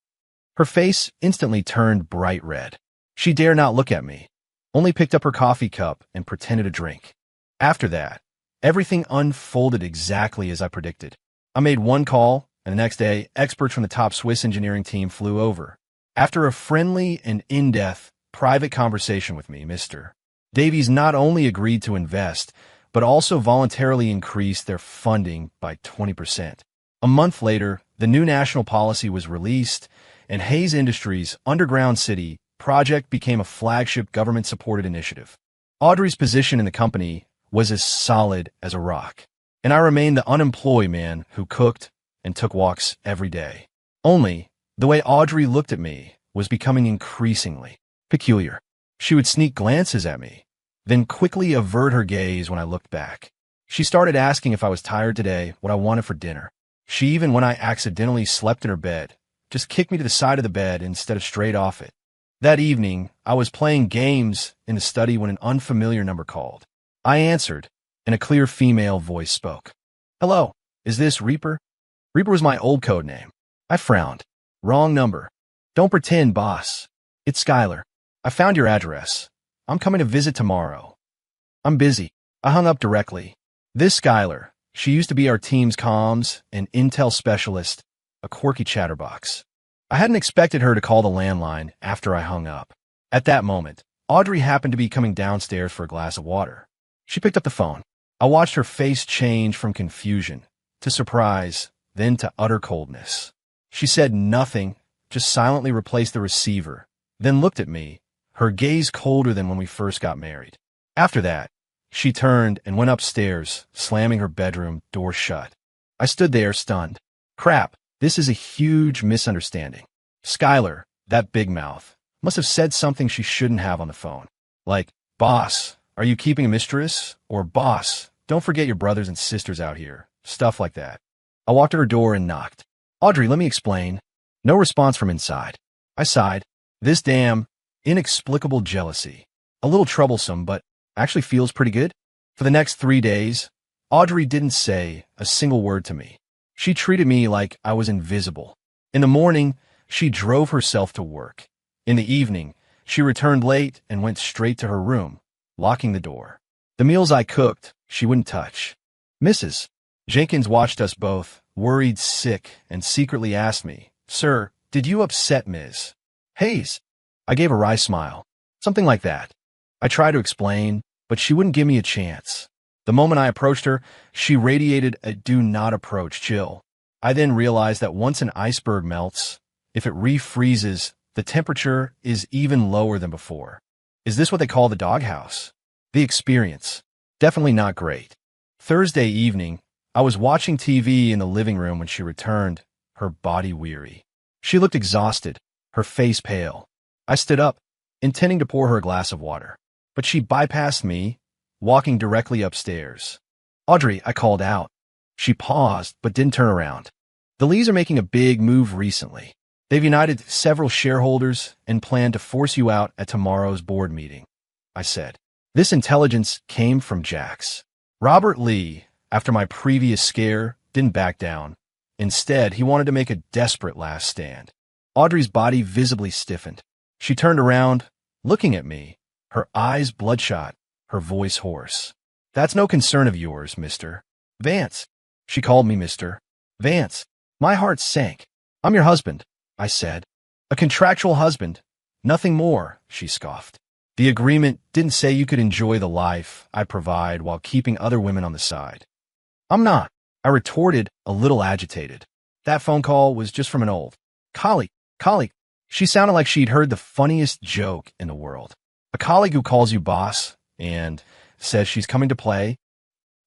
Her face instantly turned bright red. She dared not look at me, only picked up her coffee cup and pretended to drink. After that, everything unfolded exactly as I predicted. I made one call, and the next day, experts from the top Swiss engineering team flew over. After a friendly and in-depth private conversation with me, Mr. Davies not only agreed to invest, but also voluntarily increased their funding by 20%. A month later, the new national policy was released, and Hayes Industries' Underground City project became a flagship government-supported initiative. Audrey's position in the company was as solid as a rock, and I remained the unemployed man who cooked and took walks every day. Only, the way Audrey looked at me was becoming increasingly peculiar. She would sneak glances at me, then quickly avert her gaze when I looked back. She started asking if I was tired today, what I wanted for dinner. She even, when I accidentally slept in her bed, just kicked me to the side of the bed instead of straight off it. That evening, I was playing games in the study when an unfamiliar number called. I answered, and a clear female voice spoke. Hello, is this Reaper? Reaper was my old code name. I frowned. Wrong number. Don't pretend, boss. It's Skylar. I found your address. I'm coming to visit tomorrow. I'm busy. I hung up directly. This Skylar, she used to be our team's comms and intel specialist, a quirky chatterbox. I hadn't expected her to call the landline after I hung up. At that moment, Audrey happened to be coming downstairs for a glass of water. She picked up the phone. I watched her face change from confusion to surprise, then to utter coldness. She said nothing, just silently replaced the receiver, then looked at me, her gaze colder than when we first got married. After that, she turned and went upstairs, slamming her bedroom door shut. I stood there, stunned. Crap, this is a huge misunderstanding. Skylar, that big mouth, must have said something she shouldn't have on the phone. Like, boss, are you keeping a mistress? Or boss, don't forget your brothers and sisters out here. Stuff like that. I walked to her door and knocked. Audrey, let me explain. No response from inside. I sighed. This damn, inexplicable jealousy. A little troublesome, but actually feels pretty good. For the next 3 days, Audrey didn't say a single word to me. She treated me like I was invisible. In the morning, she drove herself to work. In the evening, she returned late and went straight to her room, locking the door. The meals I cooked, she wouldn't touch. Mrs. Jenkins watched us both, worried sick, and secretly asked me, Sir, did you upset Ms. Hayes? I gave a wry smile. Something like that. I tried to explain, but she wouldn't give me a chance. The moment I approached her, she radiated a do not approach chill. I then realized that once an iceberg melts, if it refreezes, the temperature is even lower than before. Is this what they call the doghouse? The experience. Definitely not great. Thursday evening, I was watching TV in the living room when she returned, her body weary. She looked exhausted, her face pale. I stood up, intending to pour her a glass of water, but she bypassed me, walking directly upstairs. Audrey, I called out. She paused, but didn't turn around. The Lees are making a big move recently. They've united several shareholders and plan to force you out at tomorrow's board meeting, I said. This intelligence came from Jax. Robert Lee, after my previous scare, didn't back down. Instead, he wanted to make a desperate last stand. Audrey's body visibly stiffened. She turned around, looking at me, her eyes bloodshot, her voice hoarse. That's no concern of yours, Mr. Vance. She called me Mr. Vance. My heart sank. I'm your husband, I said. A contractual husband. Nothing more, she scoffed. The agreement didn't say you could enjoy the life I provide while keeping other women on the side. I'm not, I retorted, a little agitated. That phone call was just from an old colleague. She sounded like she'd heard the funniest joke in the world. A colleague who calls you boss and says she's coming to play.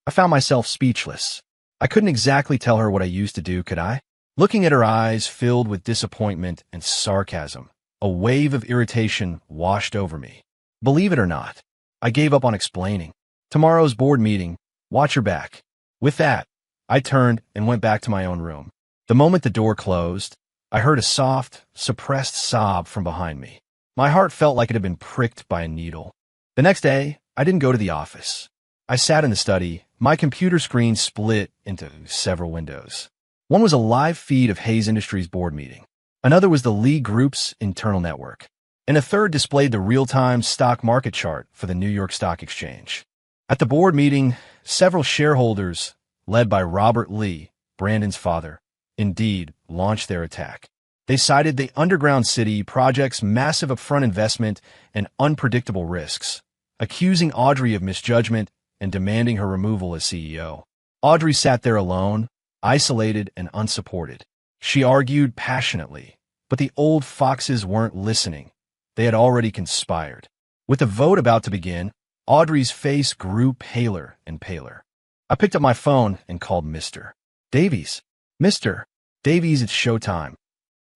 I found myself speechless. I couldn't exactly tell her what I used to do, could I? Looking at her eyes filled with disappointment and sarcasm, a wave of irritation washed over me. Believe it or not, I gave up on explaining. Tomorrow's board meeting, watch your back. With that, I turned and went back to my own room. The moment the door closed, I heard a soft, suppressed sob from behind me. My heart felt like it had been pricked by a needle. The next day, I didn't go to the office. I sat in the study, my computer screen split into several windows. One was a live feed of Hays Industries' board meeting. Another was the Lee Group's internal network. And a third displayed the real-time stock market chart for the New York Stock Exchange. At the board meeting, several shareholders, led by Robert Lee, Brandon's father, indeed launched their attack. They cited the underground city project's massive upfront investment and unpredictable risks, accusing Audrey of misjudgment and demanding her removal as CEO. Audrey sat there alone, isolated and unsupported. She argued passionately, but the old foxes weren't listening. They had already conspired. With the vote about to begin, Audrey's face grew paler and paler. I picked up my phone and called Mr. Davies. Mr. Davies, it's showtime.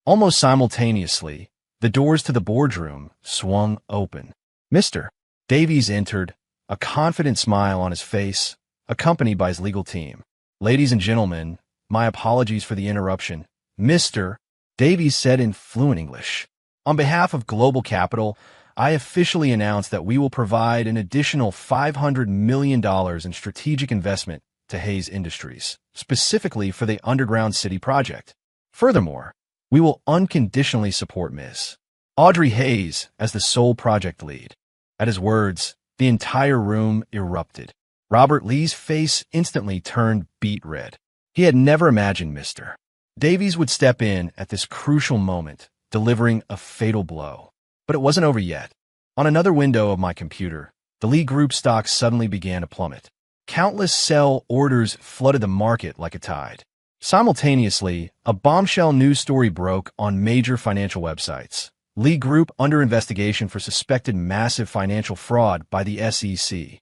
Almost simultaneously, the doors to the boardroom swung open. Mr. Davies entered, a confident smile on his face, accompanied by his legal team. Ladies and gentlemen, my apologies for the interruption. Mr. Davies said in fluent English. On behalf of Global Capital, I officially announce that we will provide an additional $500 million in strategic investment to Hays Industries, specifically for the Underground City project. Furthermore, we will unconditionally support Ms. Audrey Hays as the sole project lead. At his words, the entire room erupted. Robert Lee's face instantly turned beet red. He had never imagined Mr. Davies would step in at this crucial moment, delivering a fatal blow. But it wasn't over yet. On another window of my computer, the Lee Group stock suddenly began to plummet. Countless sell orders flooded the market like a tide. Simultaneously, a bombshell news story broke on major financial websites. Lee Group under investigation for suspected massive financial fraud by the SEC.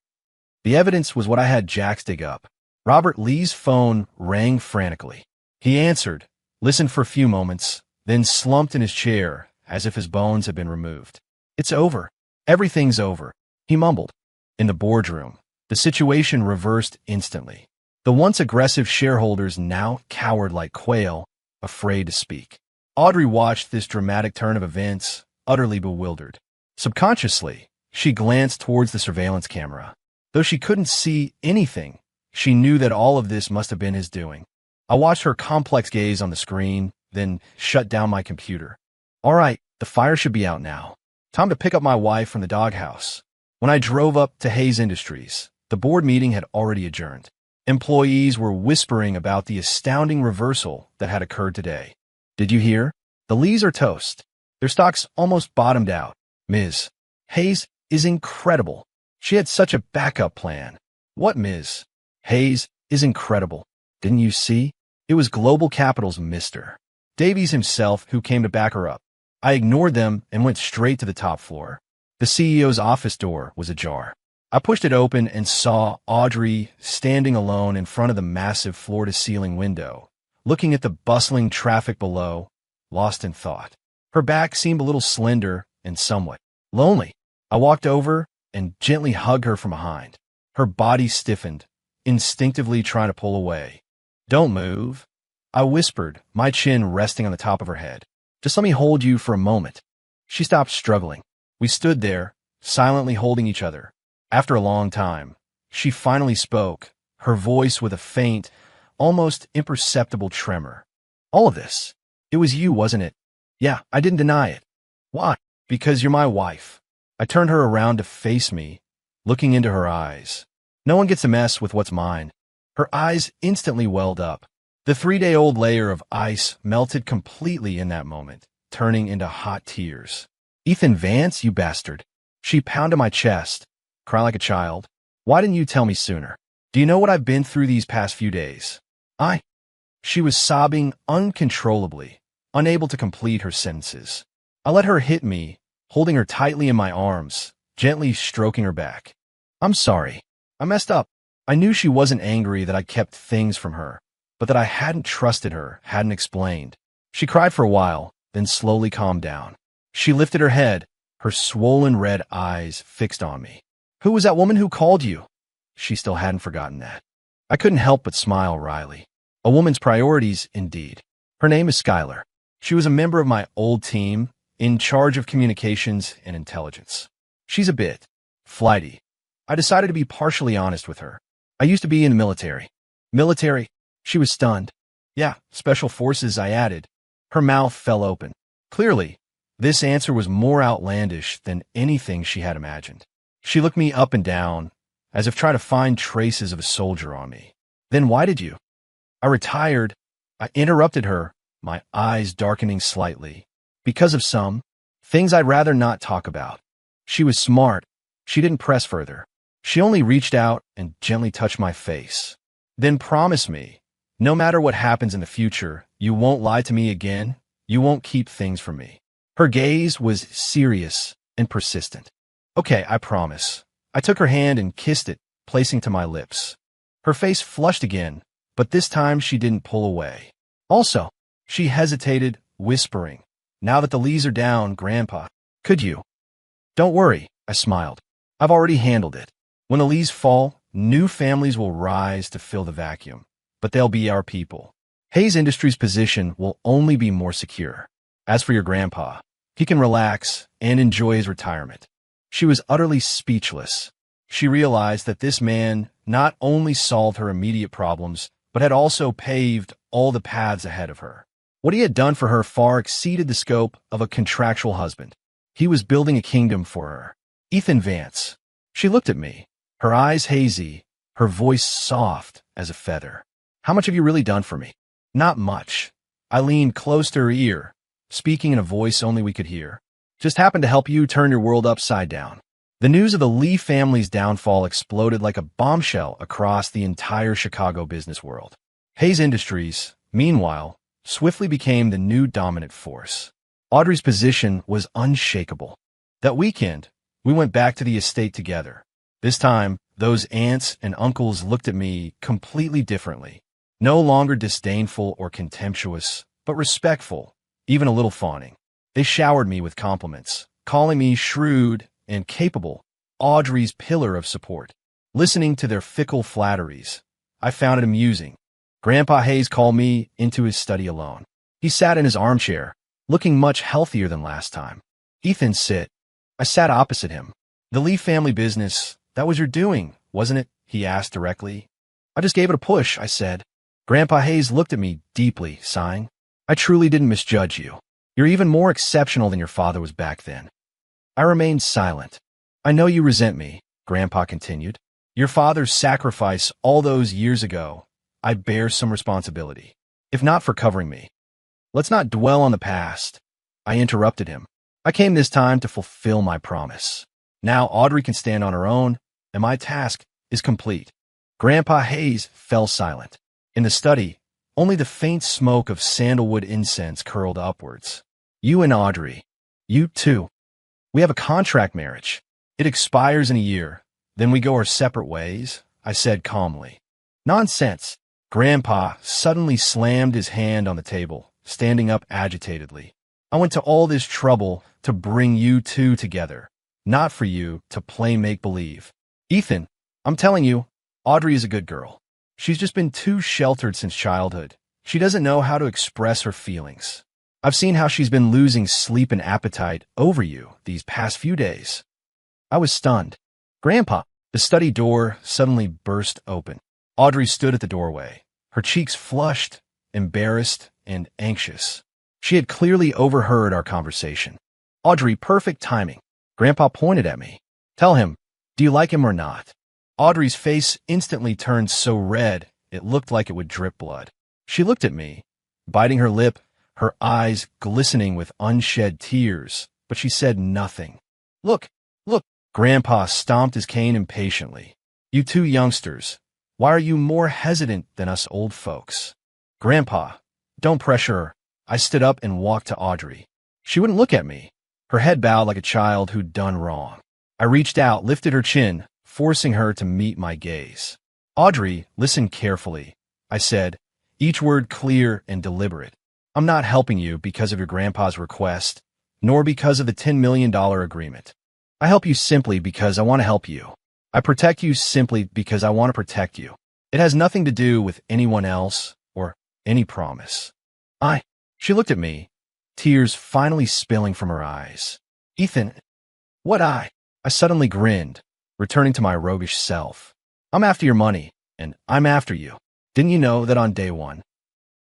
The evidence was what I had Jax dig up. Robert Lee's phone rang frantically. He answered, listened for a few moments, then slumped in his chair as if his bones had been removed. It's over. Everything's over, he mumbled. In the boardroom, the situation reversed instantly. The once aggressive shareholders now cowered like quail, afraid to speak. Audrey watched this dramatic turn of events, utterly bewildered. Subconsciously, she glanced towards the surveillance camera. Though she couldn't see anything, she knew that all of this must have been his doing. I watched her complex gaze on the screen, then shut down my computer. All right, the fire should be out now. Time to pick up my wife from the doghouse. When I drove up to Hays Industries, the board meeting had already adjourned. Employees were whispering about the astounding reversal that had occurred today. Did you hear? The Lees are toast. Their stocks almost bottomed out. Ms. Hays is incredible. She had such a backup plan. What, Ms. Hays is incredible. Didn't you see? It was Global Capital's Mr. Davies himself who came to back her up. I ignored them and went straight to the top floor. The CEO's office door was ajar. I pushed it open and saw Audrey standing alone in front of the massive floor-to-ceiling window, looking at the bustling traffic below, lost in thought. Her back seemed a little slender and somewhat lonely. I walked over and gently hugged her from behind. Her body stiffened, instinctively trying to pull away. Don't move, I whispered, my chin resting on the top of her head. Just let me hold you for a moment. She stopped struggling. We stood there, silently holding each other. After a long time, she finally spoke, her voice with a faint, almost imperceptible tremor. All of this, it was you, wasn't it? Yeah, I didn't deny it. Why? Because you're my wife. I turned her around to face me, looking into her eyes. No one gets to mess with what's mine. Her eyes instantly welled up. The 3-day-old layer of ice melted completely in that moment, turning into hot tears. Ethan Vance, you bastard. She pounded my chest. Cry like a child. Why didn't you tell me sooner? Do you know what I've been through these past few days? She was sobbing uncontrollably, unable to complete her sentences. I let her hit me, holding her tightly in my arms, gently stroking her back. I'm sorry. I messed up. I knew she wasn't angry that I kept things from her, but that I hadn't trusted her, hadn't explained. She cried for a while, then slowly calmed down. She lifted her head, her swollen red eyes fixed on me. Who was that woman who called you? She still hadn't forgotten that. I couldn't help but smile wryly. A woman's priorities, indeed. Her name is Skylar. She was a member of my old team, in charge of communications and intelligence. She's a bit flighty. I decided to be partially honest with her. I used to be in the military. Military? She was stunned. Yeah, special forces, I added. Her mouth fell open. Clearly, this answer was more outlandish than anything she had imagined. She looked me up and down, as if trying to find traces of a soldier on me. Then why did you? I retired. I interrupted her, my eyes darkening slightly. Because of some things I'd rather not talk about. She was smart. She didn't press further. She only reached out and gently touched my face. Then promise me, no matter what happens in the future, you won't lie to me again. You won't keep things from me. Her gaze was serious and persistent. Okay, I promise. I took her hand and kissed it, placing to my lips. Her face flushed again, but this time she didn't pull away. Also, she hesitated, whispering, now that the Lees are down, Grandpa, could you? Don't worry, I smiled. I've already handled it. When the Lees fall, new families will rise to fill the vacuum, but they'll be our people. Hayes Industries' position will only be more secure. As for your grandpa, he can relax and enjoy his retirement. She was utterly speechless. She realized that this man not only solved her immediate problems, but had also paved all the paths ahead of her. What he had done for her far exceeded the scope of a contractual husband. He was building a kingdom for her. Ethan Vance. She looked at me, her eyes hazy, her voice soft as a feather. How much have you really done for me? Not much. I leaned close to her ear, speaking in a voice only we could hear. Just happened to help you turn your world upside down. The news of the Lee family's downfall exploded like a bombshell across the entire Chicago business world. Hayes Industries, meanwhile, swiftly became the new dominant force. Audrey's position was unshakable. That weekend, we went back to the estate together. This time, those aunts and uncles looked at me completely differently. No longer disdainful or contemptuous, but respectful, even a little fawning. They showered me with compliments, calling me shrewd and capable, Audrey's pillar of support. Listening to their fickle flatteries, I found it amusing. Grandpa Hayes called me into his study alone. He sat in his armchair, looking much healthier than last time. Ethan, sit. I sat opposite him. The Lee family business, that was your doing, wasn't it? He asked directly. I just gave it a push, I said. Grandpa Hayes looked at me deeply, sighing. I truly didn't misjudge you. You're even more exceptional than your father was back then. I remained silent. I know you resent me, Grandpa continued. Your father's sacrifice all those years ago. I bear some responsibility, if not for covering me. Let's not dwell on the past. I interrupted him. I came this time to fulfill my promise. Now Audrey can stand on her own, and my task is complete. Grandpa Hayes fell silent. In the study, only the faint smoke of sandalwood incense curled upwards. You and Audrey. You too. We have a contract marriage. It expires in a year. Then we go our separate ways, I said calmly. Nonsense. Grandpa suddenly slammed his hand on the table, standing up agitatedly. I went to all this trouble to bring you two together, not for you to play make-believe. Ethan, I'm telling you, Audrey is a good girl. She's just been too sheltered since childhood. She doesn't know how to express her feelings. I've seen how she's been losing sleep and appetite over you these past few days. I was stunned. Grandpa, the study door suddenly burst open. Audrey stood at the doorway, her cheeks flushed, embarrassed, and anxious. She had clearly overheard our conversation. Audrey, perfect timing. Grandpa pointed at me. Tell him, do you like him or not? Audrey's face instantly turned so red it looked like it would drip blood. She looked at me, biting her lip, her eyes glistening with unshed tears, but she said nothing. Look, look, Grandpa stomped his cane impatiently. You two youngsters, why are you more hesitant than us old folks? Grandpa, don't pressure her. I stood up and walked to Audrey. She wouldn't look at me. her head bowed like a child who'd done wrong. I reached out, lifted her chin, forcing her to meet my gaze. Audrey, listen carefully, I said, each word clear and deliberate. I'm not helping you because of your grandpa's request, nor because of the $10 million agreement. I help you simply because I want to help you. I protect you simply because I want to protect you. It has nothing to do with anyone else or any promise. She looked at me, tears finally spilling from her eyes. Ethan, what I suddenly grinned, returning to my roguish self. I'm after your money, and I'm after you. Didn't you know that on day one?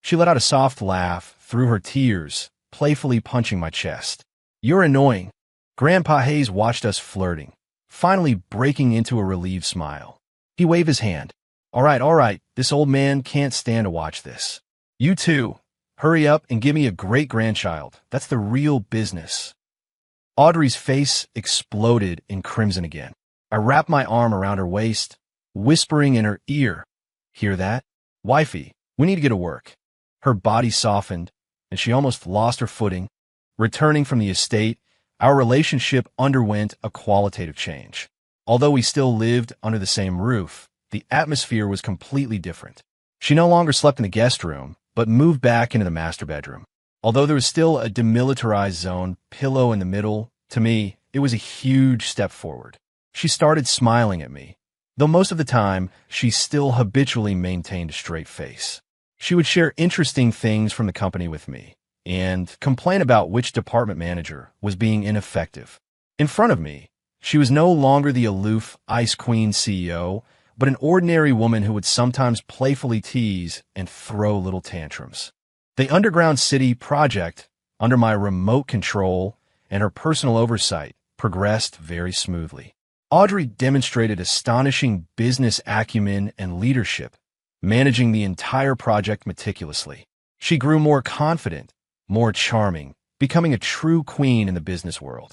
She let out a soft laugh through her tears, playfully punching my chest. You're annoying. Grandpa Hayes watched us flirting, finally breaking into a relieved smile. He waved his hand. All right, this old man can't stand to watch this. You too. Hurry up and give me a great-grandchild. That's the real business. Audrey's face exploded in crimson again. I wrapped my arm around her waist, whispering in her ear, Hear that? Wifey, we need to get to work. Her body softened, and she almost lost her footing. Returning from the estate, our relationship underwent a qualitative change. Although we still lived under the same roof, the atmosphere was completely different. She no longer slept in the guest room, but moved back into the master bedroom. Although there was still a demilitarized zone, pillow in the middle, to me, it was a huge step forward. She started smiling at me, though most of the time, she still habitually maintained a straight face. She would share interesting things from the company with me, and complain about which department manager was being ineffective. In front of me, she was no longer the aloof Ice Queen CEO, but an ordinary woman who would sometimes playfully tease and throw little tantrums. The Underground City project, under my remote control and her personal oversight, progressed very smoothly. Audrey demonstrated astonishing business acumen and leadership, managing the entire project meticulously. She grew more confident, more charming, becoming a true queen in the business world.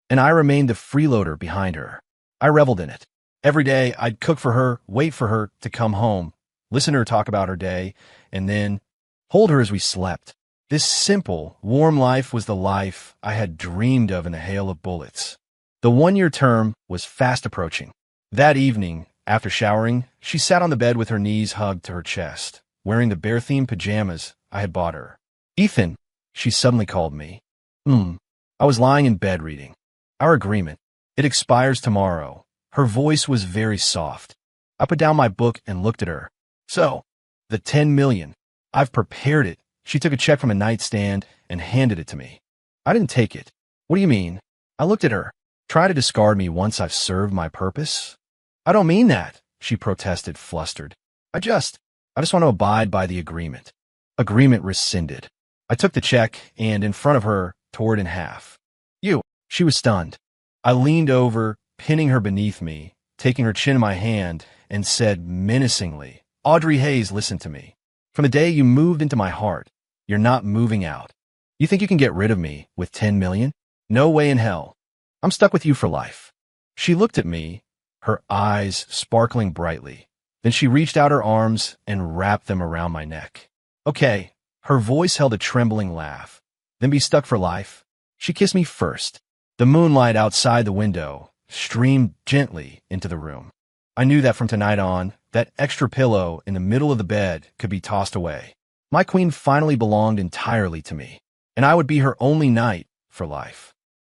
And I remained the freeloader behind her. I reveled in it. Every day, I'd cook for her, wait for her to come home, listen to her talk about her day, and then hold her as we slept. This simple, warm life was the life I had dreamed of in a hail of bullets. The one-year term was fast approaching. That evening, after showering, she sat on the bed with her knees hugged to her chest, wearing the bear-themed pajamas I had bought her. Ethan, she suddenly called me. I was lying in bed reading. Our agreement. It expires tomorrow. Her voice was very soft. I put down my book and looked at her. So, the $10 million. I've prepared it. She took a check from a nightstand and handed it to me. I didn't take it. What do you mean? I looked at her. Try to discard me once I've served my purpose? I don't mean that, she protested, flustered. I just want to abide by the agreement. Agreement rescinded. I took the check and, in front of her, tore it in half. She was stunned. I leaned over, pinning her beneath me, taking her chin in my hand, and said menacingly, Audrey Hayes, listen to me. From the day you moved into my heart, you're not moving out. You think you can get rid of me with $10 million? No way in hell. I'm stuck with you for life. She looked at me, her eyes sparkling brightly. Then she reached out her arms and wrapped them around my neck. Okay, her voice held a trembling laugh. Then be stuck for life? She kissed me first. The moonlight outside the window streamed gently into the room. I knew that from tonight on, that extra pillow in the middle of the bed could be tossed away. My queen finally belonged entirely to me, and I would be her only knight for life.